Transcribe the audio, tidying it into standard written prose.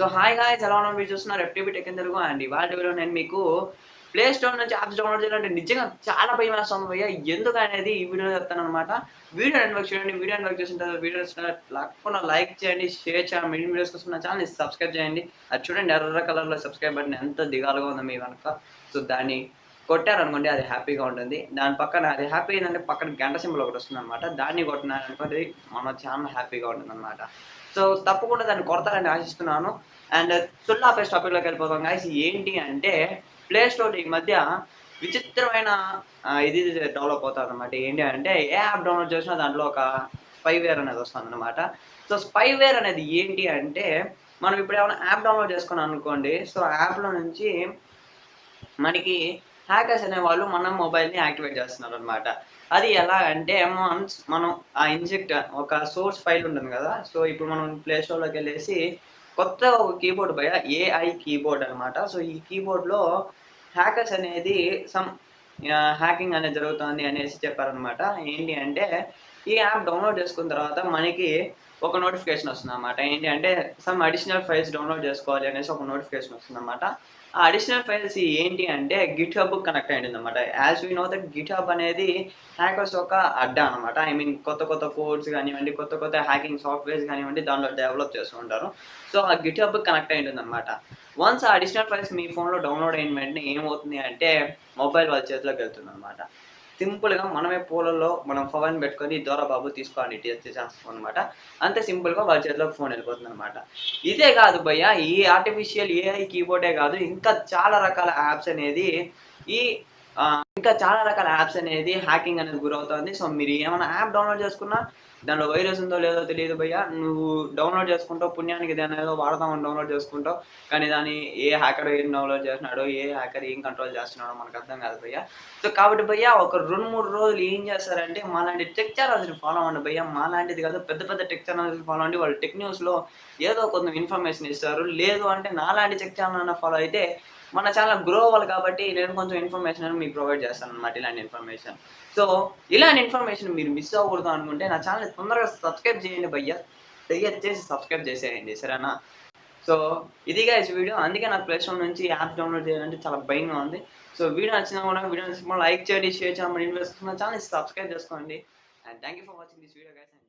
So hi guys, ఎలా ఉన్నారు? మీరు చూస్తున్నారు FTB tech in Telugu. And ఇవాళ వీడియోలో నేను మీకు ప్లే స్టోర్ నుంచి యాప్స్ డౌన్లోడ్ చేయాలంటే నిజంగా చాలా భయం వేస్తుంది భయ్య. ఎందుకు అనేది ఈ వీడియోలో చెప్తానన్నమాట. వీడియో ఎండ్ వరకు చూడండి. వీడియో ఎండ్ వరకు చూసిన తర్వాత వీడియో తప్పకుండా లైక్ చేయండి, షేర్ చేయండి. మెయిన్ వీడియోస్ కోసం నా ఛానల్ని సబ్స్క్రైబ్ చేయండి. అది చూడండి, ఎర్ర కలర్లో సబ్స్క్రైబ్ బటన్ ఎంత దిగాలుగా ఉందో మీ వెనక. సో దాన్ని కొట్టారనుకోండి, అది హ్యాపీగా ఉంటుంది. దాని పక్కన అది హ్యాపీ ఏంటంటే పక్కన గంట సింబల్ ఒకటి వస్తుంది అనమాట. దాన్ని కొట్టినారనుకోండి మన ఛానల్ హ్యాపీగా ఉంటుంది అనమాట. సో తప్పకుండా దాన్ని కొడతారని ఆశిస్తున్నాను. అండ్ సుల్లా ఫస్ట్ టాపిక్లోకి వెళ్ళిపోతాం గాయ్స్. ఏంటి అంటే ప్లే స్టోర్ ఈ మధ్య విచిత్రమైన ఇది డెవలప్ అవుతుంది అనమాట. ఏంటి అంటే ఏ యాప్ డౌన్లోడ్ చేసినా దాంట్లో ఒక స్పైవేర్ అనేది వస్తుంది అనమాట. సో స్పైవేర్ అనేది ఏంటి అంటే మనం ఇప్పుడు ఏమైనా యాప్ డౌన్లోడ్ చేసుకున్నాం అనుకోండి. సో యాప్లో నుంచి మనకి హ్యాకర్స్ అనేవాళ్ళు మన మొబైల్ని యాక్టివేట్ చేస్తున్నారు అనమాట. అది ఎలా అంటే మనం ఆ ఇంజెక్ట్ ఒక సోర్స్ ఫైల్ ఉంటుంది కదా. సో ఇప్పుడు మనం ప్లే స్టోర్లోకి వెళ్ళేసి కొత్త ఒక కీబోర్డ్ బయ ఏఐ కీబోర్డ్ అనమాట. సో ఈ కీబోర్డ్లో హ్యాకర్స్ అనేది హ్యాకింగ్ అనేది జరుగుతుంది అనేసి చెప్పారనమాట. ఏంటి అంటే ఈ యాప్ డౌన్లోడ్ చేసుకున్న తర్వాత మనకి ఒక నోటిఫికేషన్ వస్తుంది అనమాట. ఏంటి అంటే సమ్ అడిషనల్ ఫైల్స్ డౌన్లోడ్ చేసుకోవాలి అనేసి ఒక నోటిఫికేషన్ వస్తుంది అనమాట. ఆ అడిషనల్ ఫైల్స్ ఏంటి అంటే గిట్ హబ్ కనెక్ట్ అయ్యింది అనమాట. As we know that Git hub అనేది హ్యాకర్స్ ఒక అడ్డా అనమాట. ఐ మీన్ కొత్త కోడ్స్ కానివ్వండి, కొత్త హ్యాకింగ్ సాఫ్ట్వేర్స్ కానివ్వండి దాంట్లో డెవలప్ చేస్తూ ఉంటారు. సో ఆ గిట్ హబ్ కనెక్ట్ అయ్యి ఉంటుంది అనమాట. వన్స్ ఆ అడిషనల్ ఫైల్స్ మీ ఫోన్లో డౌన్లోడ్ అయిన వెంటనే ఏమవుతుంది అంటే మొబైల్ వాళ్ళ చేతిలోకి వెళ్తుంది అనమాట. సింపుల్గా మనమే పూలలో మనం ఫోన్ పెట్టుకొని ద్వారా బాబు తీసుకోండి చేస్తాం అనమాట. అంతే సింపుల్గా వాళ్ళ చేతిలోకి ఫోన్ వెళ్ళిపోతుంది అనమాట. ఇదే కాదు భయ్య, ఈ ఆర్టిఫిషియల్ ఏఐ కీబోర్డే కాదు, ఇంకా చాలా రకాల యాప్స్ అనేది ఈ హ్యాకింగ్ అనేది గురవుతుంది. సో మీరు ఏమైనా యాప్ డౌన్లోడ్ చేసుకున్నా దాంట్లో వైరస్ ఉందో లేదో తెలియదు భయ్య. నువ్వు డౌన్లోడ్ చేసుకుంటావు, పుణ్యానికి దాని ఏదో వాడదామని డౌన్లోడ్ చేసుకుంటావు, కానీ దాన్ని ఏ హ్యాకర్ ఏం డౌన్లోడ్ చేస్తున్నాడో, ఏ హ్యాకర్ ఏం కంట్రోల్ చేస్తున్నాడో మనకు అర్థం కాదు భయ్య. సో కాబట్టి భయ్య ఒక 2-3 రోజులు ఏం చేస్తారంటే మాలాంటి టెక్ ఛానల్స్ని ఫాలో అవ్వండి భయ్య. మాలాంటిది కాదు, పెద్ద టెక్ ఛానల్స్ని ఫాలో అవ్వండి. వాళ్ళు టెక్ న్యూస్లో ఏదో కొంత ఇన్ఫర్మేషన్ ఇస్తారు. లేదు అంటే నాలాంటి టెక్ ఛానల్ ఫాలో అయితే మన ఛానల్ గ్రో అవ్వాలి. కాబట్టి నేను కొంచెం ఇన్ఫర్మేషన్ అని మీకు ప్రొవైడ్ చేస్తాను అనమాట. ఇలాంటి ఇన్ఫర్మేషన్. సో ఇలాంటి ఇన్ఫర్మేషన్ మీరు మిస్ అవ్వకూడదు అనుకుంటే నా ఛానల్ తొందరగా సబ్స్క్రైబ్ చేయండి భయ్య. దయచేసి సబ్స్క్రైబ్ చేసేయండి, సరేనా? సో ఇది గైస్ వీడియో. అందుకే నాకు ప్లే స్టోర్ నుంచి యాప్ డౌన్లోడ్ చేయాలంటే చాలా భయంగా ఉంది. సో వీడియో నచ్చినా కూడా వీడియో నచ్చిన లైక్ చేయండి, షేర్ చేయండి, ఇన్వెస్ట్ నా ఛానల్ సబ్స్క్రైబ్ చేసుకోండి. And thank you for watching this video guys.